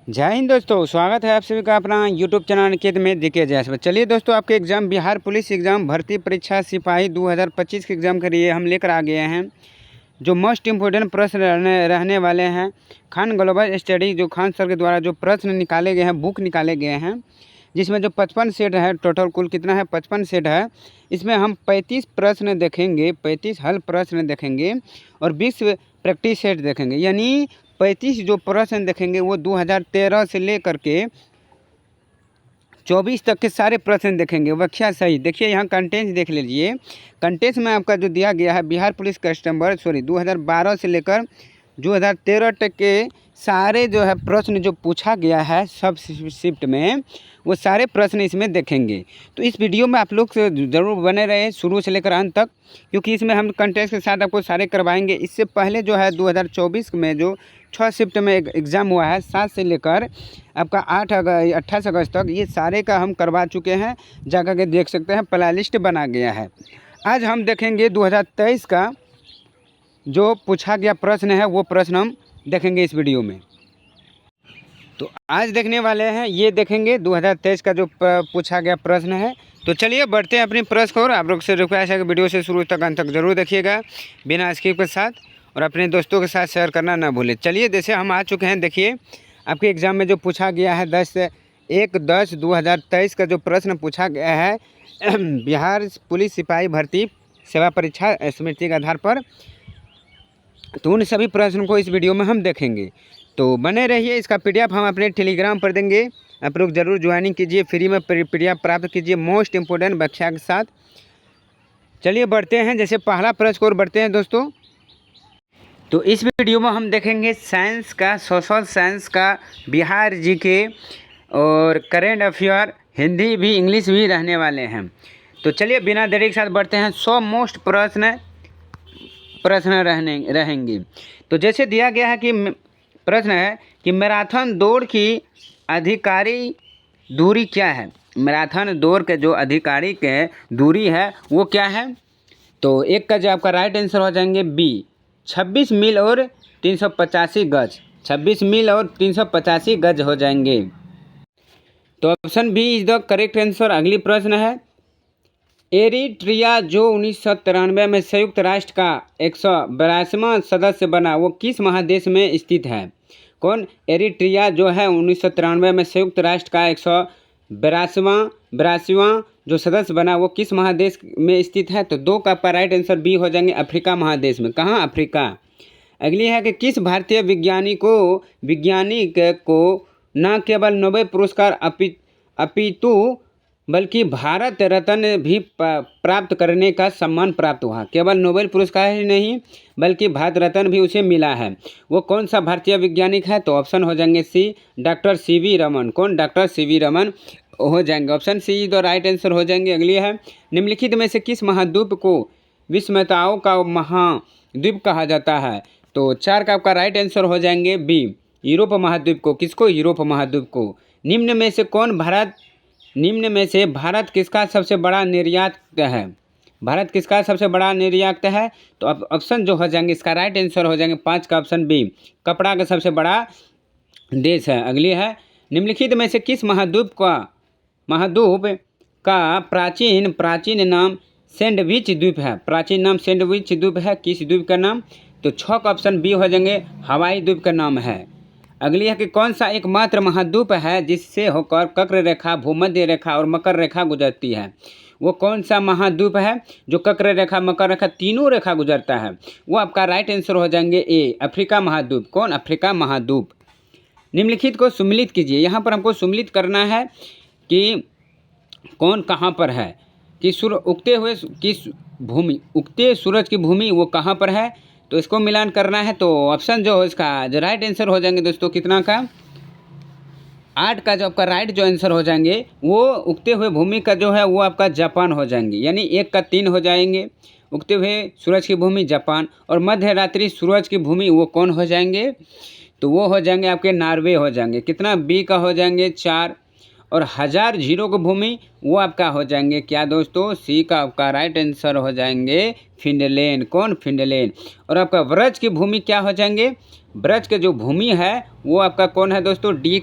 जय हिंद दोस्तों, स्वागत है आप सभी का अपना यूट्यूब चैनल अनिकेत में दिखे जैसे। चलिए दोस्तों, आपके एग्ज़ाम बिहार पुलिस एग्ज़ाम भर्ती परीक्षा सिपाही 2025 के एग्ज़ाम के लिए हम लेकर आ गए हैं जो मोस्ट इम्पोर्टेंट प्रश्न रहने वाले हैं। खान ग्लोबल स्टडी जो खान सर के द्वारा जो प्रश्न निकाले गए हैं, बुक निकाले गए हैं, जिसमें जो 55 सेट है, टोटल कुल कितना है 55 सेट है। इसमें हम 35 प्रश्न देखेंगे, 35 हल प्रश्न देखेंगे और 20 प्रैक्टिस सेट देखेंगे। यानी 35 जो प्रश्न देखेंगे वो 2013 से लेकर के 24 तक के सारे प्रश्न देखेंगे। व्याख्या सही देखिए, यहाँ कंटेंट देख लीजिए। कंटेंट में आपका जो दिया गया है बिहार पुलिस कस्टमर 2012 से लेकर 2013 तक के सारे जो है प्रश्न जो पूछा गया है सब शिफ्ट में, वो सारे प्रश्न इसमें देखेंगे। तो इस वीडियो में आप लोग ज़रूर बने रहे शुरू से लेकर अंत तक, क्योंकि इसमें हम कंटेंट के साथ आपको सारे करवाएंगे। इससे पहले जो है 2024 में जो 6 शिफ्ट में एग्ज़ाम हुआ है, 7 से लेकर आपका 28 अगस्त तक, ये सारे का हम करवा चुके हैं। जाकर के देख सकते हैं, प्ले लिस्ट बना गया है। आज हम देखेंगे 2023 का जो पूछा गया प्रश्न है, वो प्रश्न हम देखेंगे इस वीडियो में। तो आज देखने वाले हैं, ये देखेंगे 2023 का जो पूछा गया प्रश्न है। तो चलिए बढ़ते हैं अपनी प्रश्न को। आप लोग से रिक्वेस्ट है कि वीडियो से शुरू तक अंत तक जरूर देखिएगा बिना स्किप के साथ, और अपने दोस्तों के साथ शेयर करना ना भूलें। चलिए जैसे हम आ चुके हैं, देखिए आपके एग्ज़ाम में जो पूछा गया है 10/10/2023 का जो प्रश्न पूछा गया है बिहार पुलिस सिपाही भर्ती सेवा परीक्षा समिति के आधार पर, तो उन सभी प्रश्न को इस वीडियो में हम देखेंगे। तो बने रहिए। इसका PDF हम अपने टेलीग्राम पर देंगे, आप लोग ज़रूर ज्वाइनिंग कीजिए, फ्री में PDF प्राप्त कीजिए मोस्ट इम्पोर्टेंट व्याख्या के साथ। चलिए बढ़ते हैं, जैसे पहला प्रश्न को बढ़ते हैं दोस्तों। तो इस वीडियो में हम देखेंगे साइंस का, सोशल साइंस का, बिहार जीके और करेंट अफेयर, हिंदी भी इंग्लिश भी रहने वाले हैं। तो चलिए बिना देरी के साथ बढ़ते हैं। 100 मोस्ट प्रश्न रहेंगे। तो जैसे दिया गया है कि प्रश्न है कि मैराथन दौड़ की आधिकारिक दूरी क्या है। मैराथन दौड़ के जो आधिकारिक दूरी है वो क्या है। तो एक का जो आपका राइट आंसर हो जाएंगे बी, 26 मील और 385 गज। 26 मील और 385 गज हो जाएंगे। तो option B is the correct answer. अगली प्रश्न है, एरिट्रिया जो 1993 में संयुक्त राष्ट्र का 182वां सदस्य बना, वो किस महादेश में स्थित है। कौन। एरिट्रिया जो है 1993 में संयुक्त राष्ट्र का 182वां जो सदस्य बना, वो किस महादेश में स्थित है। तो 2 का आपका राइट आंसर बी हो जाएंगे, अफ्रीका महादेश में। कहाँ, अफ्रीका। अगली है कि किस भारतीय वैज्ञानिक को न केवल नोबेल पुरस्कार अपितु बल्कि भारत रत्न भी प्राप्त करने का सम्मान प्राप्त हुआ। केवल नोबेल पुरस्कार ही नहीं बल्कि भारत रत्न भी उसे मिला है। वो कौन सा भारतीय वैज्ञानिक है। तो ऑप्शन हो जाएंगे सी, डॉक्टर सीवी रमन। कौन, डॉक्टर सीवी रमन हो जाएंगे। ऑप्शन सी तो राइट आंसर हो जाएंगे। अगली है, निम्नलिखित में से किस महाद्वीप को विस्मयताओं का महाद्वीप कहा जाता है। तो 4 का आपका राइट आंसर हो जाएंगे बी, यूरोप महाद्वीप को। किसको, यूरोप महाद्वीप को। निम्न में से भारत किसका सबसे बड़ा निर्यात है। भारत किसका सबसे बड़ा निर्यात है। तो अब ऑप्शन जो हो जाएंगे, इसका राइट आंसर हो जाएंगे 5 का ऑप्शन बी, कपड़ा का सबसे बड़ा देश है। अगली है, निम्नलिखित में से किस महाद्वीप का प्राचीन नाम सैंडविच द्वीप है। प्राचीन नाम सैंडविच द्वीप है, किस द्वीप का नाम। तो 6 का ऑप्शन बी हो जाएंगे, हवाई द्वीप का नाम है। अगली है कि कौन सा एकमात्र महाद्वीप है जिससे होकर कक्र रेखा, भूमध्य रेखा और मकर रेखा गुजरती है। वो कौन सा महाद्वीप है जो कक्र रेखा, मकर रेखा, तीनों रेखा गुजरता है। वो आपका राइट आंसर हो जाएंगे ए, अफ्रीका महाद्वीप। कौन, अफ्रीका महाद्वीप। निम्नलिखित को सुम्मिलित कीजिए। यहाँ पर हमको सुम्मिलित करना है कि कौन कहाँ पर है, कि उगते सूरज की भूमि वो कहाँ पर है। तो इसको मिलान करना है। तो ऑप्शन जो इसका जो राइट आंसर हो जाएंगे दोस्तों, कितना का 8 का जो आपका राइट जो आंसर हो जाएंगे, वो उगते हुए भूमि का जो है वो आपका जापान हो जाएंगे। यानी 1 का 3 हो जाएंगे, उगते हुए सूरज की भूमि जापान, और मध्य रात्रि सूरज की भूमि वो कौन हो जाएंगे। तो वो हो जाएंगे आपके नॉर्वे हो जाएंगे। कितना, बी का हो जाएंगे 4, और 1000 जीरो की भूमि वो आपका हो जाएंगे क्या दोस्तों, सी का आपका राइट आंसर हो जाएंगे फिनलैंड। कौन, फिनलैंड। और आपका ब्रज की भूमि क्या हो जाएंगे, ब्रज के जो भूमि है वो आपका कौन है दोस्तों, डी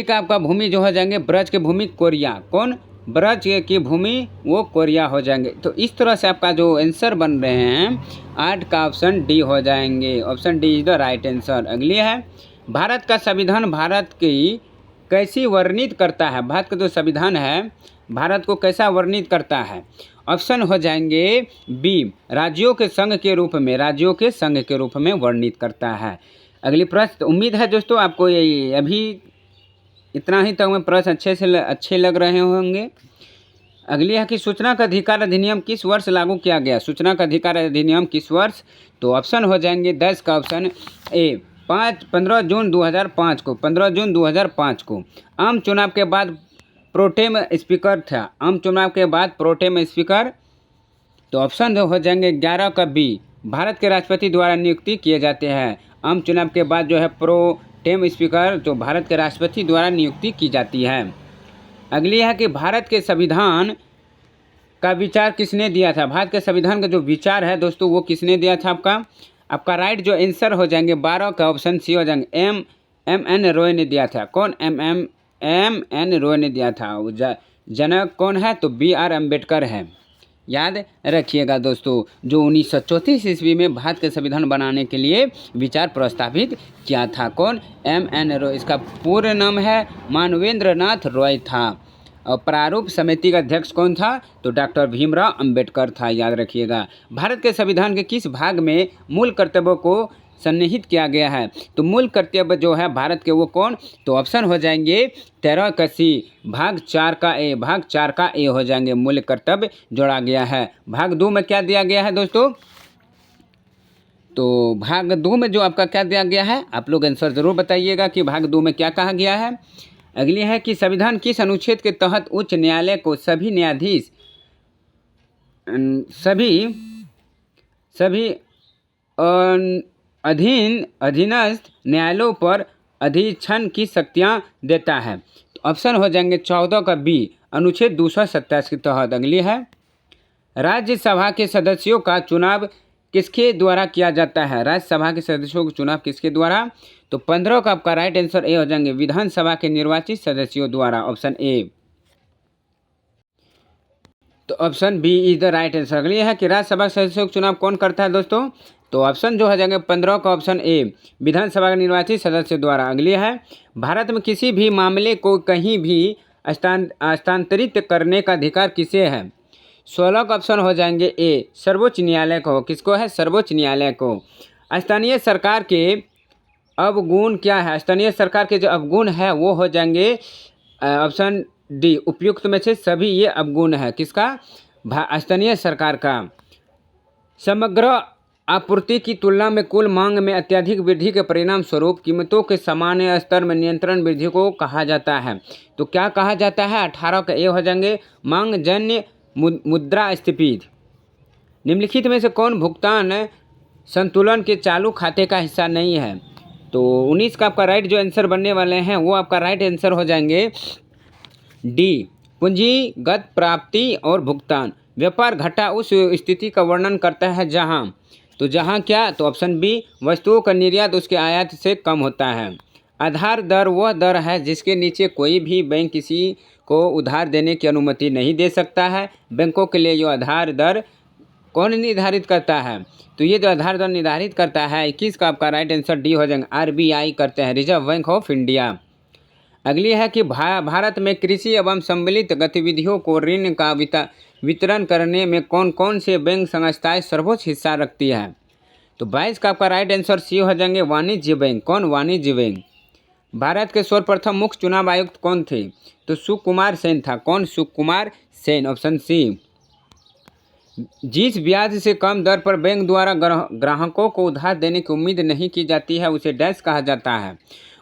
का आपका भूमि जो हो जाएंगे ब्रज के भूमि कोरिया। कौन, ब्रज की भूमि वो कोरिया हो जाएंगे। तो इस तरह से आपका जो आंसर बन रहे हैं 8 का ऑप्शन डी हो जाएंगे। Option D is the right answer. अगली है, भारत का संविधान भारत की कैसी वर्णित करता है, भारत का जो संविधान है भारत को कैसा वर्णित करता है। ऑप्शन हो जाएंगे बी, राज्यों के संघ के रूप में, राज्यों के संघ के रूप में वर्णित करता है। अगली प्रश्न, उम्मीद है दोस्तों आपको ये अभी इतना ही तक में प्रश्न अच्छे लग रहे होंगे। अगली है कि सूचना का अधिकार अधिनियम किस वर्ष लागू किया गया, सूचना का अधिकार अधिनियम किस वर्ष। तो ऑप्शन हो जाएंगे 10 का ऑप्शन ए 15 जून 2005 को, 15 जून 2005 को। आम चुनाव के बाद प्रोटेम स्पीकर था, आम चुनाव के बाद प्रोटेम स्पीकर। तो ऑप्शन हो जाएंगे 11 का बी, भारत के राष्ट्रपति द्वारा नियुक्ति किए जाते हैं। आम चुनाव के बाद जो है प्रोटेम स्पीकर जो भारत के राष्ट्रपति द्वारा नियुक्ति की जाती है। अगली है कि भारत के संविधान का विचार किसने दिया था, भारत के संविधान का जो विचार है दोस्तों वो किसने दिया था। आपका राइट जो आंसर हो जाएंगे 12 का ऑप्शन सी हो जाएंगे एम एन रॉय ने दिया था। कौन, एम एन रॉय ने दिया था। जनक कौन है, तो बी आर अम्बेडकर है। याद रखिएगा दोस्तों, जो 1934 ईस्वी में भारत के संविधान बनाने के लिए विचार प्रस्तावित किया था। कौन, एम एन रॉय। इसका पूर्ण नाम है मानवेंद्र नाथ रॉय था। और प्रारूप समिति का अध्यक्ष कौन था, तो डॉक्टर भीमराव अंबेडकर था। याद रखिएगा। भारत के संविधान के किस भाग में मूल कर्तव्यों को सन्निहित किया गया है, तो मूल कर्तव्य जो है भारत के वो कौन, तो ऑप्शन हो जाएंगे 13 का सी, भाग 4 का ए, भाग 4 का ए हो जाएंगे। मूल कर्तव्य जोड़ा गया है। भाग 2 में क्या दिया गया है दोस्तों, तो भाग 2 में जो आपका क्या दिया गया है, आप लोग आंसर ज़रूर बताइएगा कि भाग 2 में क्या कहा गया है। अगली है कि संविधान किस अनुच्छेद के तहत उच्च न्यायालय को सभी न्यायाधीश सभी अधीनस्थ न्यायालयों पर अधिक्षण की शक्तियां देता है। तो ऑप्शन हो जाएंगे 14 का बी, अनुच्छेद 227 के तहत। अगली है, राज्यसभा के सदस्यों का चुनाव किसके द्वारा किया जाता है, राज्यसभा के सदस्यों का चुनाव किसके द्वारा। तो 15 का आपका राइट आंसर ए हो जाएंगे विधानसभा के निर्वाचित सदस्यों द्वारा। ऑप्शन ए, तो option B is the right answer. अगली है कि राज्यसभा सदस्यों का चुनाव कौन करता है दोस्तों, तो ऑप्शन जो हो जाएंगे 15 का ऑप्शन ए, विधानसभा के निर्वाचित सदस्य द्वारा। अगली है, भारत में किसी भी मामले को कहीं भी हस्तांतरित करने का अधिकार किसे है। 16 का ऑप्शन हो जाएंगे ए, सर्वोच्च न्यायालय को। किसको है, सर्वोच्च न्यायालय को। स्थानीय सरकार के अवगुण क्या है, स्थानीय सरकार के जो अवगुण है वो हो जाएंगे ऑप्शन डी, उपयुक्त में से सभी ये अवगुण है। किसका, स्थानीय सरकार का। समग्र आपूर्ति की तुलना में कुल मांग में अत्यधिक वृद्धि के परिणाम स्वरूप कीमतों के सामान्य स्तर में नियंत्रण वृद्धि को कहा जाता है। तो क्या कहा जाता है, 18 का ए हो जाएंगे मांग जन्य मुद्रास्फीति। निम्नलिखित में से कौन भुगतान संतुलन के चालू खाते का हिस्सा नहीं है। तो 19 का आपका राइट जो आंसर बनने वाले हैं वो आपका राइट आंसर हो जाएंगे डी, पूंजीगत प्राप्ति और भुगतान। व्यापार घाटा उस स्थिति का वर्णन करता है जहां, तो जहां क्या, तो ऑप्शन बी, वस्तुओं का निर्यात उसके आयात से कम होता है। आधार दर वह दर है जिसके नीचे कोई भी बैंक किसी को उधार देने की अनुमति नहीं दे सकता है। बैंकों के लिए जो आधार दर कौन निर्धारित करता है, तो ये जो आधार दर निर्धारित करता है 21 का आपका राइट आंसर डी हो जाएगा, RBI करते हैं, रिजर्व बैंक ऑफ इंडिया। अगली है कि भारत में कृषि एवं सम्मिलित गतिविधियों को ऋण का वितरण करने में कौन कौन से बैंक संस्थाएं सर्वोच्च हिस्सा रखती है। तो 22 का आपका राइट आंसर सी हो जाएंगे वाणिज्य बैंक। कौन, वाणिज्य बैंक। भारत के सर्वप्रथम मुख्य चुनाव आयुक्त कौन थे, तो सुकुमार सेन था। कौन, सुकुमार सेन। ऑप्शन सी, जिस ब्याज से कम दर पर बैंक द्वारा ग्राहकों को उधार देने की उम्मीद नहीं की जाती है उसे डैश कहा जाता है,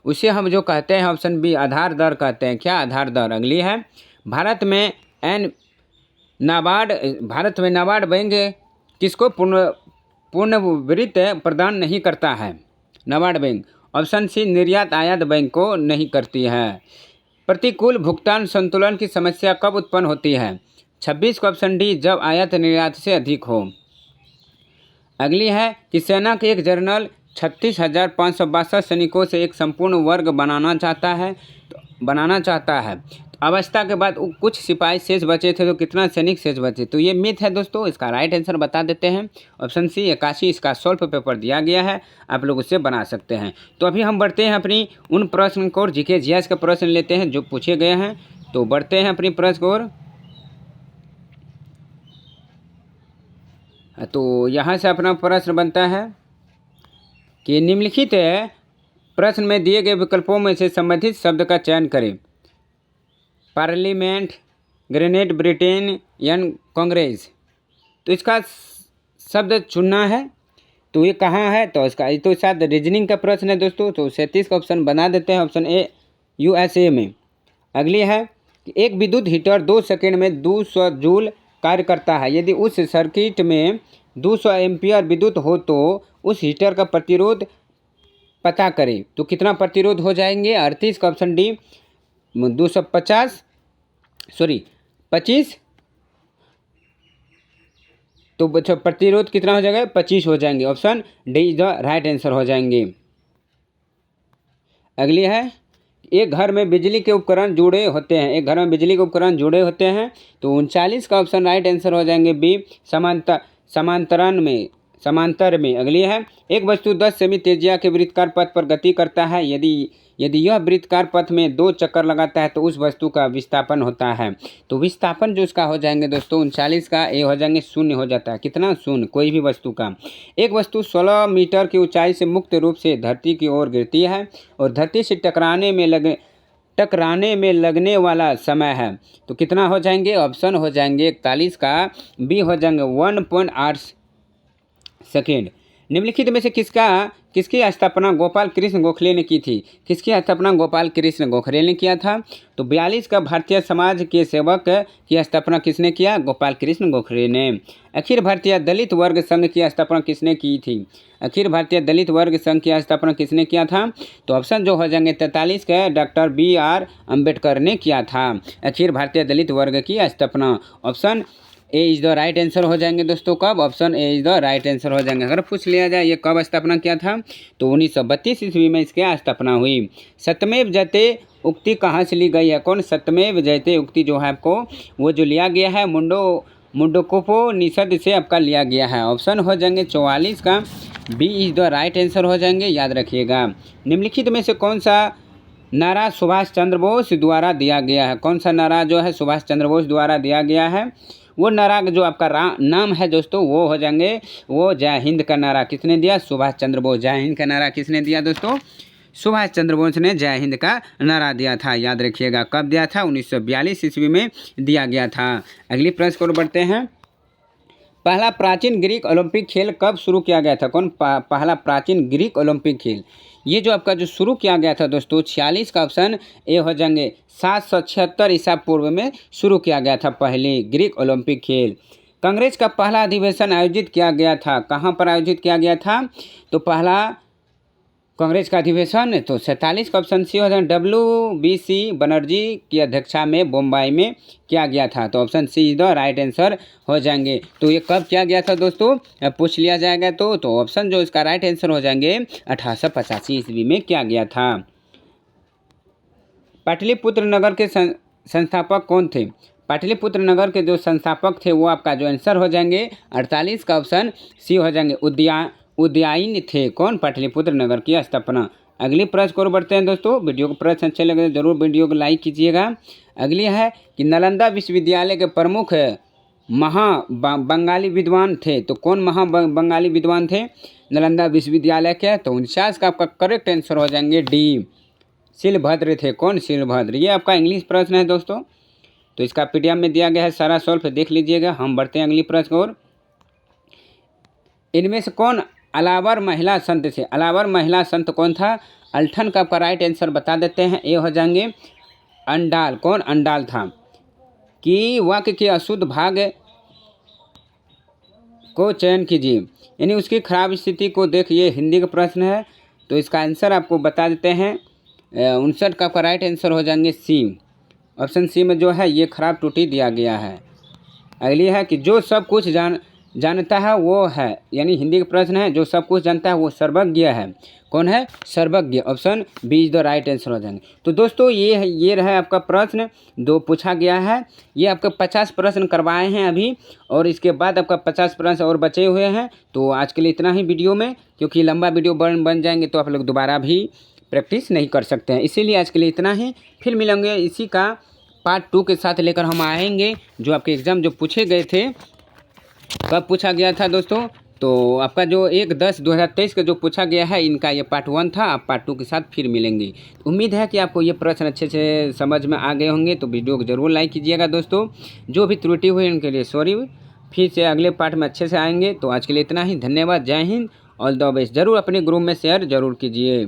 उसे हम जो कहते हैं ऑप्शन बी, आधार दर कहते हैं। क्या, आधार दर। अगली है, भारत में नाबार्ड बैंक किसको पूर्ण वित्त प्रदान नहीं करता है, नाबार्ड बैंक। ऑप्शन सी निर्यात आयात बैंकों नहीं करती है। प्रतिकूल भुगतान संतुलन की समस्या कब उत्पन्न होती है? 26 का ऑप्शन डी, जब आयात निर्यात से अधिक हो। अगली है कि सेना के एक जनरल 36,562 सैनिकों से एक संपूर्ण वर्ग बनाना चाहता है। अवस्था के बाद कुछ सिपाही शेष बचे थे, तो कितना सैनिक शेष बचे? तो ये मिथ है दोस्तों। इसका राइट आंसर बता देते हैं, ऑप्शन सी 81। इसका सॉल्व पेपर दिया गया है, आप लोग उससे बना सकते हैं। तो अभी हम बढ़ते हैं अपनी उन प्रश्न को, जीके जीएस का प्रश्न लेते हैं जो पूछे गए हैं। तो बढ़ते हैं अपनी प्रश्न को। तो यहाँ से अपना प्रश्न बनता है कि निम्नलिखित प्रश्न में दिए गए विकल्पों में से संबंधित शब्द का चयन करें। पार्लियामेंट, ग्रेनेड, ब्रिटेन या कांग्रेस। तो इसका शब्द चुनना है। तो ये कहाँ है? तो इसका तो साथ रीजनिंग का प्रश्न है दोस्तों। तो 37 का ऑप्शन बना देते हैं, ऑप्शन ए USA में। अगली है कि एक विद्युत हीटर 2 सेकंड में 200 जूल कार्य करता है। यदि उस सर्किट में 200 एम्पियर विद्युत हो तो उस हीटर का प्रतिरोध पता करें। तो कितना प्रतिरोध हो जाएंगे? 38 का ऑप्शन डी 25। तो प्रतिरोध कितना हो जाएगा? 25 हो जाएंगे। Option D is the right answer हो जाएंगे। अगली है एक घर में बिजली के उपकरण जुड़े होते हैं। तो 39 का ऑप्शन राइट आंसर हो जाएंगे बी, समांतर में। अगली है एक वस्तु 10 सेमी त्रिज्या के वृत्ताकार पथ पर गति करता है। यदि यह वृत्ताकार पथ में 2 चक्कर लगाता है तो उस वस्तु का विस्थापन होता है। तो विस्थापन जो उसका हो जाएंगे दोस्तों 39 का ए हो जाएंगे, 0 हो जाता है। कितना? 0। कोई भी वस्तु का। एक वस्तु 16 मीटर की ऊंचाई से मुक्त रूप से धरती की ओर गिरती है और धरती से टकराने में लगने वाला समय है। तो कितना हो जाएंगे? ऑप्शन हो जाएंगे 41 का बी हो जाएंगे 1.8 सेकेंड। निम्नलिखित में से किसकी स्थापना गोपाल कृष्ण गोखले ने की थी? किसकी स्थापना गोपाल कृष्ण गोखले ने किया था? तो 42 का भारतीय समाज के सेवक की स्थापना किसने किया? गोपाल कृष्ण गोखले ने। अखिल भारतीय दलित वर्ग संघ की स्थापना किसने की थी? अखिल भारतीय दलित वर्ग संघ की स्थापना किसने किया था? तो ऑप्शन जो हो जाएंगे 43 का डॉक्टर BR अम्बेडकर ने किया था अखिल भारतीय दलित वर्ग की स्थापना। Option A is the right answer हो जाएंगे दोस्तों। कब? Option A is the right answer हो जाएंगे। अगर पूछ लिया जाए ये कब स्थापना किया था, तो 1932 ईस्वी में इसकी स्थापना हुई। सत्यमेव जयते उक्ति कहाँ से ली गई है? कौन? सत्यमेव जयते उक्ति जो है आपको वो जो लिया गया है मुंडकोपनिषद से आपका लिया गया है। ऑप्शन हो जाएंगे 44 का B is the right answer हो जाएंगे, याद रखिएगा। निम्नलिखित में से कौन सा नारा सुभाष चंद्र बोस द्वारा दिया गया है? कौन सा नारा जो है सुभाष चंद्र बोस द्वारा दिया गया है? वो नारा जो आपका नाम है दोस्तों वो हो जाएंगे वो जय हिंद का नारा किसने दिया? सुभाष चंद्र बोस। जय हिंद का नारा किसने दिया दोस्तों? सुभाष चंद्र बोस ने जय हिंद का नारा दिया था, याद रखिएगा। कब दिया था? 1942 ईस्वी में दिया गया था। अगली प्रश्न को बढ़ते हैं। पहला प्राचीन ग्रीक ओलंपिक खेल कब शुरू किया गया था? कौन? पहला प्राचीन ग्रीक ओलंपिक खेल ये जो आपका जो शुरू किया गया था दोस्तों 46 का ऑप्शन ए हो जाएंगे 776 ईसा पूर्व में शुरू किया गया था पहले ग्रीक ओलंपिक खेल। कांग्रेस का पहला अधिवेशन आयोजित किया गया था, कहाँ पर आयोजित किया गया था? तो पहला कांग्रेस का अधिवेशन तो 47 का ऑप्शन सी हो जाएगा WBC बनर्जी की अध्यक्षता में बम्बई में किया गया था। तो option C is the right answer हो जाएंगे। तो ये कब किया गया था दोस्तों? पूछ लिया जाएगा तो ऑप्शन जो इसका राइट आंसर हो जाएंगे 1885 ईस्वी में किया गया था। पाटलिपुत्र नगर के संस्थापक कौन थे? पाटलिपुत्र नगर के जो संस्थापक थे वो आपका जो आंसर हो जाएंगे 48 का ऑप्शन सी हो जाएंगे उदयायन थे। कौन? पाटलिपुत्र नगर की स्थापना। अगली प्रश्न को बढ़ते हैं दोस्तों। वीडियो को प्रश्न अच्छे लगे तो जरूर वीडियो को लाइक कीजिएगा। अगली है कि नालंदा विश्वविद्यालय के प्रमुख बंगाली विद्वान थे। तो कौन बंगाली विद्वान थे नालंदा विश्वविद्यालय के? तो 49 का आपका करेक्ट आंसर हो जाएंगे डी, शिलभद्र थे। कौन? शिलभद्र। ये आपका इंग्लिश प्रश्न है दोस्तों, तो इसका PDF में दिया गया है, सारा सॉल्व देख लीजिएगा। हम बढ़ते हैं अगली प्रश्न और इनमें से कौन अलावर महिला संत थे? अलावर महिला संत कौन था? अल्ठन का राइट आंसर बता देते हैं, ए हो जाएंगे अंडाल। कौन? अंडाल था। कि वाक्य के अशुद्ध भाग को चयन कीजिए, यानी उसकी खराब स्थिति को देखिए। हिंदी का प्रश्न है तो इसका आंसर आपको बता देते हैं। 59 का आपका राइट आंसर हो जाएंगे सी। ऑप्शन सी में जो है ये खराब त्रुटि दिया गया है। अगली है कि जो सब कुछ जानता है वो है, यानी हिंदी का प्रश्न है, जो सब कुछ जानता है वो सर्वज्ञ है। कौन है? सर्वज्ञ। Option B is the right answer हो जाएंगे। तो दोस्तों ये रहा आपका प्रश्न 2 पूछा गया है। ये आपके 50 प्रश्न करवाए हैं अभी, और इसके बाद आपका 50 प्रश्न और बचे हुए हैं। तो आज के लिए इतना ही वीडियो में, क्योंकि लंबा वीडियो बन जाएंगे तो आप लोग दोबारा भी प्रैक्टिस नहीं कर सकते हैं, इसीलिए आज के लिए इतना ही। फिर मिलेंगे इसी का पार्ट 2 के साथ लेकर हम आएंगे। जो आपके एग्ज़ाम जो पूछे गए थे, कब पूछा गया था दोस्तों, तो आपका जो 1/10/2023 का जो पूछा गया है, इनका ये पार्ट 1 था। आप पार्ट 2 के साथ फिर मिलेंगे। उम्मीद है कि आपको ये प्रश्न अच्छे से समझ में आ गए होंगे। तो वीडियो को ज़रूर लाइक कीजिएगा दोस्तों। जो भी त्रुटि हुई उनके लिए सॉरी। फिर से अगले पार्ट में अच्छे से आएंगे। तो आज के लिए इतना ही। धन्यवाद। जय हिंद। All the best. ज़रूर अपने ग्रुप में शेयर ज़रूर कीजिए।